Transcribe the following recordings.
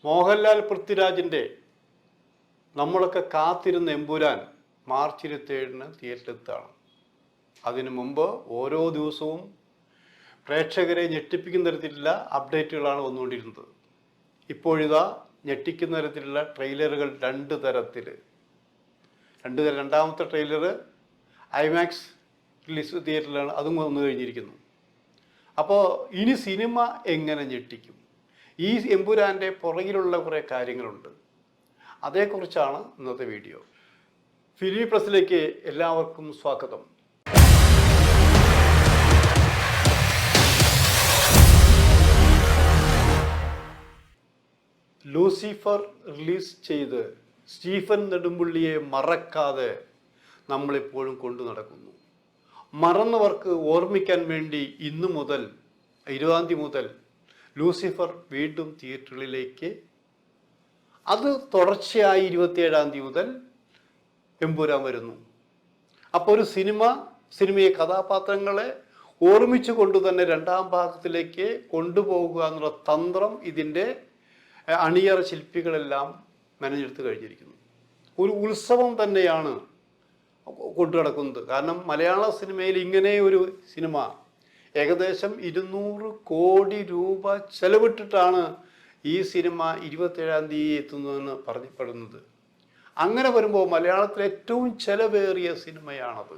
മോഹൻലാൽ പൃഥ്വിരാജിൻ്റെ നമ്മളൊക്കെ കാത്തിരുന്ന എമ്പുരാൻ മാർച്ച് 27-ന് തിയേറ്ററിലെത്താണ്. അതിനു മുമ്പ് ഓരോ ദിവസവും പ്രേക്ഷകരെ ഞെട്ടിപ്പിക്കുന്ന തരത്തിലുള്ള അപ്ഡേറ്റുകളാണ് വന്നുകൊണ്ടിരുന്നത്. ഇപ്പോഴിതാ ഞെട്ടിക്കുന്ന തരത്തിലുള്ള ട്രെയിലറുകൾ രണ്ട് തരത്തിൽ. രണ്ടാമത്തെ ട്രെയിലർ ഐമാക്സ് റിലീസ് തിയേറ്ററിലാണ്, അതും വന്നു കഴിഞ്ഞിരിക്കുന്നു. അപ്പോൾ ഇനി സിനിമ എങ്ങനെ ഞെട്ടിക്കും? ഈ എമ്പുരാൻ്റെ പുറകിലുള്ള കുറേ കാര്യങ്ങളുണ്ട്. അതേക്കുറിച്ചാണ് ഇന്നത്തെ വീഡിയോ. ഫിലിം പ്ലസിലേക്ക് എല്ലാവർക്കും സ്വാഗതം. ലൂസിഫർ റിലീസ് ചെയ്ത് സ്റ്റീഫൻ നെടുമ്പുള്ളിയെ മറക്കാതെ നമ്മളിപ്പോഴും കൊണ്ടു നടക്കുന്നു. മറന്നവർക്ക് ഓർമ്മിക്കാൻ വേണ്ടി ഇന്നു മുതൽ 20-ാം തീയതി മുതൽ ലൂസിഫർ വീണ്ടും തിയേറ്ററുകളിലേക്ക്, അത് തുടർച്ചയായി 27-ാം തീയതി മുതൽ എമ്പുരാൻ വരുന്നു. അപ്പോൾ ഒരു സിനിമയെ കഥാപാത്രങ്ങളെ ഓർമ്മിച്ചു കൊണ്ട് തന്നെ രണ്ടാം ഭാഗത്തിലേക്ക് കൊണ്ടുപോകുക എന്നുള്ള തന്ത്രം ഇതിൻ്റെ അണിയറ ശില്പികളെല്ലാം മെനഞ്ഞെടുത്ത് കഴിഞ്ഞിരിക്കുന്നു. ഒരു ഉത്സവം തന്നെയാണ് കൊണ്ടു നടക്കുന്നത്. കാരണം മലയാള സിനിമയിൽ ഇങ്ങനെ ഒരു സിനിമ ഏകദേശം 200 കോടി രൂപ ചെലവിട്ടിട്ടാണ് ഈ സിനിമ 27-ാം തീയതി എത്തുന്നതെന്ന് പറഞ്ഞപ്പെടുന്നത്. അങ്ങനെ വരുമ്പോൾ മലയാളത്തിലെ ഏറ്റവും ചെലവേറിയ സിനിമയാണത്.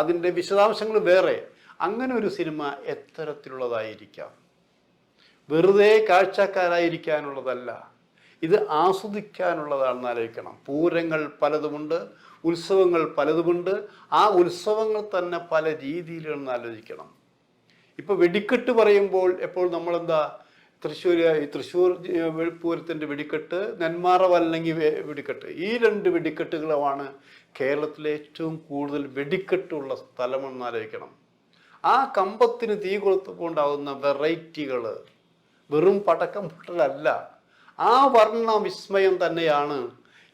അതിൻ്റെ വിശദാംശങ്ങൾ വേറെ. അങ്ങനെ ഒരു സിനിമ എത്തരത്തിലുള്ളതായിരിക്കാം? വെറുതെ കാഴ്ചക്കാരായിരിക്കാനുള്ളതല്ല, ഇത് ആസ്വദിക്കാനുള്ളതാണെന്ന് ആലോചിക്കണം. പൂരങ്ങൾ പലതുമുണ്ട്, ഉത്സവങ്ങൾ പലതുമുണ്ട്. ആ ഉത്സവങ്ങൾ തന്നെ പല രീതിയിലാണെന്ന് ആലോചിക്കണം. ഇപ്പോൾ വെടിക്കെട്ട് പറയുമ്പോൾ എപ്പോൾ നമ്മളെന്താ തൃശ്ശൂർ പൂരത്തിൻ്റെ വെടിക്കെട്ട്, നെന്മാറ വല്ലങ്ങി വെടിക്കെട്ട്, ഈ രണ്ട് വെടിക്കെട്ടുകളുമാണ് കേരളത്തിലെ ഏറ്റവും കൂടുതൽ വെടിക്കെട്ടുള്ള സ്ഥലമെന്ന് ആലോചിക്കണം. ആ കമ്പത്തിന് തീ കൊളുത്തുകൊണ്ടാവുന്ന വെറൈറ്റികൾ വെറും പടക്കം പൊട്ടലല്ല, ആ വർണ്ണ വിസ്മയം തന്നെയാണ്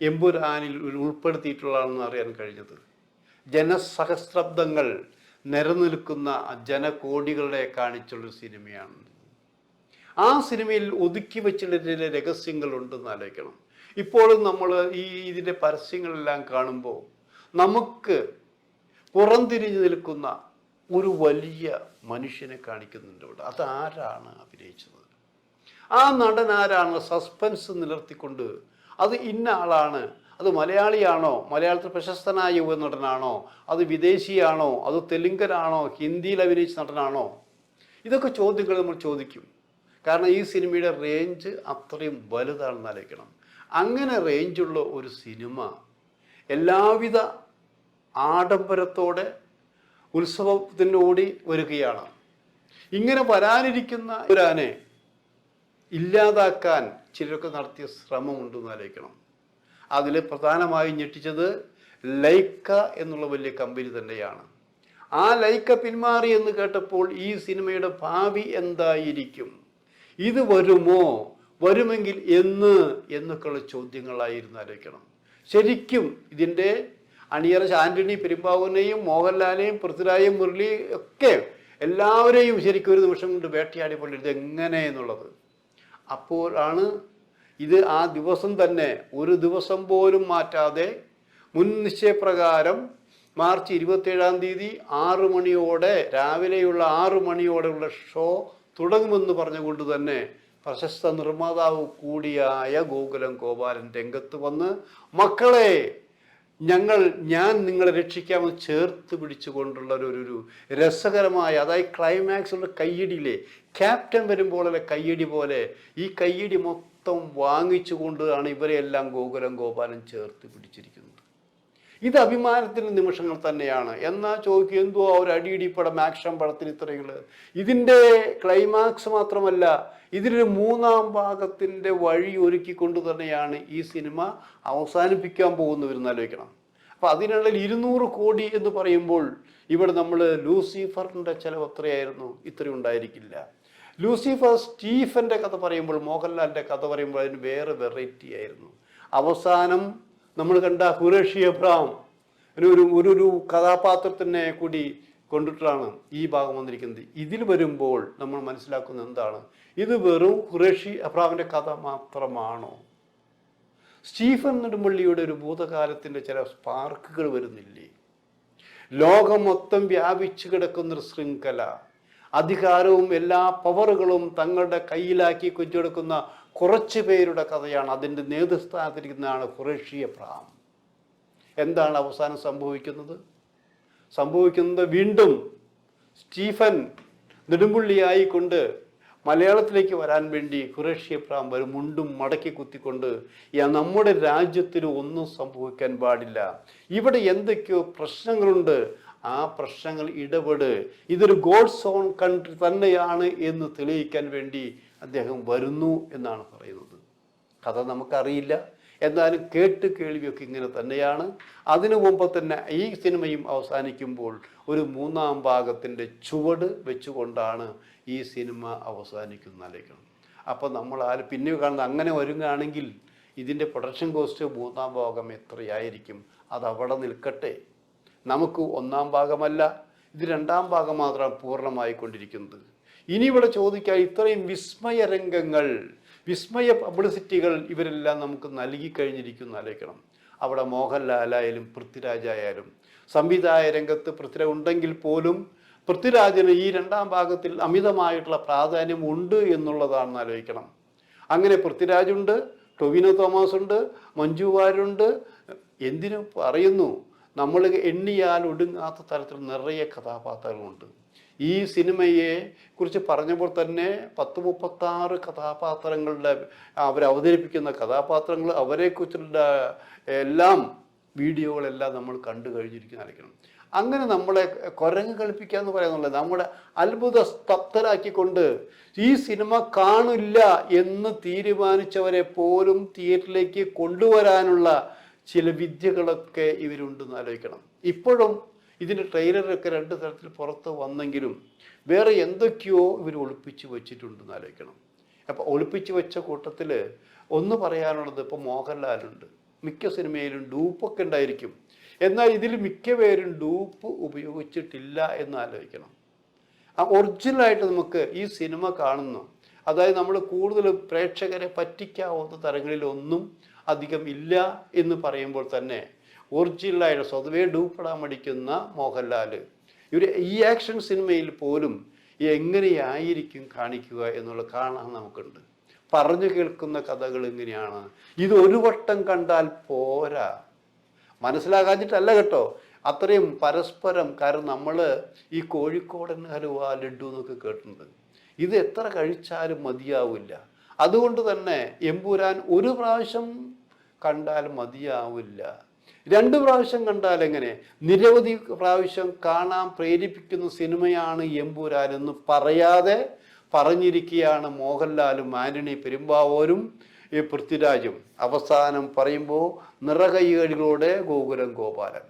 എമ്പുരാനിൽ ഉൾപ്പെടുത്തിയിട്ടുള്ളതെന്ന് അറിയാൻ കഴിഞ്ഞത്. ജനസഹസ്രാബ്ദങ്ങൾ നിലനിൽക്കുന്ന ജനകോടികളെ കാണിച്ചുള്ളൊരു സിനിമയാണ്. ആ സിനിമയിൽ ഒതുക്കി വെച്ചുള്ള ചില രഹസ്യങ്ങളുണ്ടെന്ന് ആലോചിക്കണം. ഇപ്പോഴും നമ്മൾ ഇതിൻ്റെ പരസ്യങ്ങളെല്ലാം കാണുമ്പോൾ നമുക്ക് പുറംതിരിഞ്ഞു നിൽക്കുന്ന ഒരു വലിയ മനുഷ്യനെ കാണിക്കുന്നുണ്ട് ഇവിടെ. അതാരാണ് അഭിനയിച്ചത്? ആ നടൻ ആരാണ്? സസ്പെൻസ് നിലർത്തിക്കൊണ്ട് അത് ഇന്ന ആളാണ്, അത് മലയാളിയാണോ, മലയാളത്തിൽ പ്രശസ്തനായ യുവനടനാണോ, അത് വിദേശിയാണോ, അത് തെലുങ്കനാണോ, ഹിന്ദിയിൽ അഭിനയിച്ച നടനാണോ? ഇതൊക്കെ ചോദ്യങ്ങൾ നമ്മൾ ചോദിക്കും. കാരണം ഈ സിനിമയുടെ റേഞ്ച് അത്രയും വലുതാണെന്ന് ആലോചിക്കണം. അങ്ങനെ റേഞ്ചുള്ള ഒരു സിനിമ എല്ലാവിധ ആഡംബരത്തോടെ ഉത്സവത്തിനോടി വരികയാണ്. ഇങ്ങനെ വരാനിരിക്കുന്ന ഒരാനെ ഇല്ലാതാക്കാൻ ചിലരൊക്കെ നടത്തിയ ശ്രമമുണ്ടെന്ന് ആലോചിക്കണം. അതിൽ പ്രധാനമായും ഞെട്ടിച്ചത് ലൈക്ക എന്നുള്ള വലിയ കമ്പനി തന്നെയാണ്. ആ ലൈക്ക പിന്മാറി എന്ന് കേട്ടപ്പോൾ ഈ സിനിമയുടെ ഭാവി എന്തായിരിക്കും? ഇത് വരുമോ? വരുമെങ്കിൽ എന്നൊക്കെയുള്ള ചോദ്യങ്ങളായിരുന്നു ആലോചിക്കണം. ശരിക്കും ഇതിൻ്റെ അണിയറ ആന്റണി പെരുമ്പാവൂരിനെയും മോഹൻലാലിനെയും പൃഥ്വിരാജും മുരളി ഒക്കെ എല്ലാവരെയും ശരിക്കും ഒരു നിമിഷം കൊണ്ട് വേട്ടയാടിപ്പോൾ ഇത് എങ്ങനെ എന്നുള്ളത്. അപ്പോഴാണ് ഇത് ആ ദിവസം തന്നെ ഒരു ദിവസം പോലും മാറ്റാതെ മുൻ നിശ്ചയപ്രകാരം മാർച്ച് 27-ാം തീയതി 6 മണിയോടെ, രാവിലെയുള്ള 6 മണിയോടെയുള്ള ഷോ തുടങ്ങുമെന്ന് പറഞ്ഞുകൊണ്ട് തന്നെ പ്രശസ്ത നിർമ്മാതാവ് കൂടിയായ ഗോകുലം ഗോപാലൻ രംഗത്ത് വന്ന് മക്കളെ ഞാൻ നിങ്ങളെ രക്ഷിക്കാമെന്ന് ചേർത്ത് പിടിച്ചുകൊണ്ടുള്ള ഒരു രസകരമായ, അതായത് ക്ലൈമാക്സുള്ള കയ്യടിയിലെ ക്യാപ്റ്റൻ വരുമ്പോഴല്ലേ കയ്യടി പോലെ ഈ കയ്യടി മൊത്തം വാങ്ങിച്ചുകൊണ്ടാണ് ഇവരെയെല്ലാം ഗോകുലം ഗോപാലൻ ചേർത്ത് പിടിച്ചിരിക്കുന്നത്. ഇത് അഭിമാനത്തിൻ്റെ നിമിഷങ്ങൾ തന്നെയാണ്. എന്നാൽ ചോദിക്കുക, എന്തോ ഒരു അടിയിടിപ്പടം, ആക്ഷൻ പടത്തിന് ഇത്രയുകൾ? ഇതിൻ്റെ ക്ലൈമാക്സ് മാത്രമല്ല, ഇതിനൊരു 3-ാം ഭാഗത്തിൻ്റെ വഴി ഒരുക്കിക്കൊണ്ട് തന്നെയാണ് ഈ സിനിമ അവസാനിപ്പിക്കാൻ പോകുന്നവരെന്ന് ആലോചിക്കണം. അപ്പോൾ അതിനുള്ളിൽ 200 കോടി എന്ന് പറയുമ്പോൾ ഇവിടെ നമ്മൾ ലൂസിഫറിൻ്റെ ചിലവ് എത്രയായിരുന്നു? ഇത്രയും ഉണ്ടായിരിക്കില്ല. ലൂസിഫർ സ്റ്റീഫൻ്റെ കഥ പറയുമ്പോൾ, മോഹൻലാലിൻ്റെ കഥ പറയുമ്പോൾ അതിന് വേറെ വെറൈറ്റി ആയിരുന്നു. അവസാനം നമ്മൾ കണ്ട ഖുറേഷി എബ്രഹാം ഒരു കഥാപാത്രത്തിനെ കൂടി കൊണ്ടിട്ടാണ് ഈ ഭാഗം വന്നിരിക്കുന്നത്. ഇതിൽ വരുമ്പോൾ നമ്മൾ മനസ്സിലാക്കുന്നത് എന്താണ്? ഇത് വെറും ഖുറേഷി അബ്രഹാമിൻ്റെ കഥ മാത്രമാണോ? സ്റ്റീഫൻ നെടുമ്പള്ളിയുടെ ഒരു ഭൂതകാലത്തിൻ്റെ ചില സ്പാർക്കുകൾ വരുന്നില്ലേ? ലോകം മൊത്തം വ്യാപിച്ചു കിടക്കുന്നൊരു ശൃംഖല, അധികാരവും എല്ലാ പവറുകളും തങ്ങളുടെ കയ്യിലാക്കി കൊഞ്ചെടുക്കുന്ന കുറച്ച് പേരുടെ കഥയാണ്. അതിൻ്റെ നേതൃസ്ഥാനത്തിരിക്കുന്നതാണ് ഖുറേഷി അബ്രഹാം. എന്താണ് അവസാനം സംഭവിക്കുന്നത്? വീണ്ടും സ്റ്റീഫൻ നെടുമ്പുള്ളിയായിക്കൊണ്ട് മലയാളത്തിലേക്ക് വരാൻ വേണ്ടി ഖുറേഷി അബ്രഹാം വരും, മുണ്ടും മടക്കി കുത്തിക്കൊണ്ട് നമ്മുടെ രാജ്യത്തിന് ഒന്നും സംഭവിക്കാൻ പാടില്ല, ഇവിടെ എന്തൊക്കെയോ പ്രശ്നങ്ങളുണ്ട്, ആ പ്രശ്നങ്ങൾ ഇടപെട്, ഇതൊരു ഗോഡ്സ് ഓൺ കൺട്രി തന്നെയാണ് എന്ന് തെളിയിക്കാൻ വേണ്ടി അദ്ദേഹം വരുന്നു എന്നാണ് പറയുന്നത്. കഥ നമുക്കറിയില്ല, എന്നാലും കേട്ട് കേൾവിയൊക്കെ ഇങ്ങനെ തന്നെയാണ്. അതിനു മുമ്പ് തന്നെ ഈ സിനിമയും അവസാനിക്കുമ്പോൾ ഒരു 3-ാം ഭാഗത്തിൻ്റെ ചുവട് വെച്ചുകൊണ്ടാണ് ഈ സിനിമ അവസാനിക്കുന്നതായിരിക്കണം. അപ്പോൾ നമ്മൾ പിന്നെ കാണുന്നത് അങ്ങനെ ഒരുങ്ങുകയാണെങ്കിൽ ഇതിൻ്റെ പ്രൊഡക്ഷൻ കോസ്റ്റ് 3-ാം ഭാഗം എത്രയായിരിക്കും? അതവിടെ നിൽക്കട്ടെ. നമുക്ക് 1-ാം ഭാഗമല്ല, ഇത് 2-ാം ഭാഗം മാത്രമാണ് പൂർണ്ണമായിക്കൊണ്ടിരിക്കുന്നത്. ഇനി ഇവിടെ ചോദിക്കാൻ ഇത്രയും വിസ്മയ രംഗങ്ങൾ, വിസ്മയ പബ്ലിസിറ്റികൾ ഇവരെല്ലാം നമുക്ക് നൽകി കഴിഞ്ഞിരിക്കുന്ന ആലോചിക്കണം. അവിടെ മോഹൻലാലായാലും പൃഥ്വിരാജായാലും സംവിധായ രംഗത്ത് പൃഥ്വിരാജ് ഉണ്ടെങ്കിൽ പോലും പൃഥ്വിരാജിന് ഈ 2-ാം ഭാഗത്തിൽ അമിതമായിട്ടുള്ള പ്രാധാന്യം ഉണ്ട് എന്നുള്ളതാണെന്ന് ആലോചിക്കണം. അങ്ങനെ പൃഥ്വിരാജുണ്ട്, ടൊവിനോ തോമസ് ഉണ്ട്, മഞ്ജു വാര്യരുണ്ട്. എന്തിനു പറയുന്നു, നമ്മൾ എണ്ണിയാൽ ഒടുങ്ങാത്ത തരത്തിൽ നിറയെ കഥാപാത്രങ്ങളുണ്ട്. ഈ സിനിമയെ കുറിച്ച് പറഞ്ഞപ്പോൾ തന്നെ 10-36 കഥാപാത്രങ്ങളുടെ അവരവതരിപ്പിക്കുന്ന കഥാപാത്രങ്ങൾ, അവരെക്കുറിച്ചുള്ള എല്ലാം വീഡിയോകളെല്ലാം നമ്മൾ കണ്ടു കഴിഞ്ഞിരിക്കുന്നതായിരിക്കണം. അങ്ങനെ നമ്മളെ കുരങ്ങ് കളിപ്പിക്കുക എന്ന് പറയുന്നുള്ളത്, നമ്മുടെ അത്ഭുത സ്തബ്ധരാക്കിക്കൊണ്ട് ഈ സിനിമ കാണില്ല എന്ന് തീരുമാനിച്ചവരെ പോലും തിയേറ്ററിലേക്ക് കൊണ്ടുവരാനുള്ള ചില വിദ്യകളൊക്കെ ഇവരുണ്ടെന്ന് ആലോചിക്കണം. ഇപ്പോഴും ഇതിൻ്റെ ട്രെയിലറൊക്കെ 2 തരത്തിൽ പുറത്ത് വന്നെങ്കിലും വേറെ എന്തൊക്കെയോ ഇവർ ഒളിപ്പിച്ച് വെച്ചിട്ടുണ്ടെന്ന് ആലോചിക്കണം. അപ്പോൾ ഒളിപ്പിച്ച് വെച്ച കൂട്ടത്തിൽ ഒന്ന് പറയാനുള്ളത്, ഇപ്പോൾ മോഹൻലാലുണ്ട്, മിക്ക സിനിമയിലും ഡൂപ്പൊക്കെ ഉണ്ടായിരിക്കും, എന്നാൽ ഇതിൽ മിക്ക പേരും ഡൂപ്പ് ഉപയോഗിച്ചിട്ടില്ല എന്ന് ആലോചിക്കണം. ഒറിജിനലായിട്ട് നമുക്ക് ഈ സിനിമ കാണുന്നു, അതായത് നമ്മൾ കൂടുതൽ പ്രേക്ഷകരെ പറ്റിക്കാവുന്ന തരങ്ങളിലൊന്നും അധികം ഇല്ല എന്ന് പറയുമ്പോൾ തന്നെ ഒറിജിനലായിട്ട് സ്വതവേ ഡൂപ്പിടാൻ മടിക്കുന്ന മോഹൻലാൽ ഈ ആക്ഷൻ സിനിമയിൽ പോലും എങ്ങനെയായിരിക്കും കാണിക്കുക എന്നുള്ള കാണാൻ നമുക്കുണ്ട്. പറഞ്ഞു കേൾക്കുന്ന കഥകൾ എങ്ങനെയാണ്, ഇത് ഒരു വട്ടം കണ്ടാൽ പോരാ, മനസ്സിലാകാഞ്ഞിട്ടല്ല കേട്ടോ, അത്രയും പരസ്പരം. കാരണം നമ്മൾ ഈ കോഴിക്കോടൻ ഹലുവ ലഡു എന്നൊക്കെ കേട്ടിട്ടുണ്ട്, ഇത് എത്ര കഴിച്ചാലും മതിയാവില്ല. അതുകൊണ്ട് തന്നെ എമ്പുരാൻ ഒരു പ്രാവശ്യം കണ്ടാൽ മതിയാവില്ല, 2 പ്രാവശ്യം കണ്ടാൽ എങ്ങനെ, നിരവധി പ്രാവശ്യം കാണാൻ പ്രേരിപ്പിക്കുന്ന സിനിമയാണ് എമ്പുരാൻ എന്ന് പറയാതെ പറഞ്ഞിരിക്കുകയാണ് മോഹൻലാലും ആന്റണി പെരുമ്പാവൂരും ഈ പൃഥ്വിരാജും. അവസാനം പറയുമ്പോൾ നിറകൈകളിലൂടെ ഗോകുലം ഗോപാലൻ.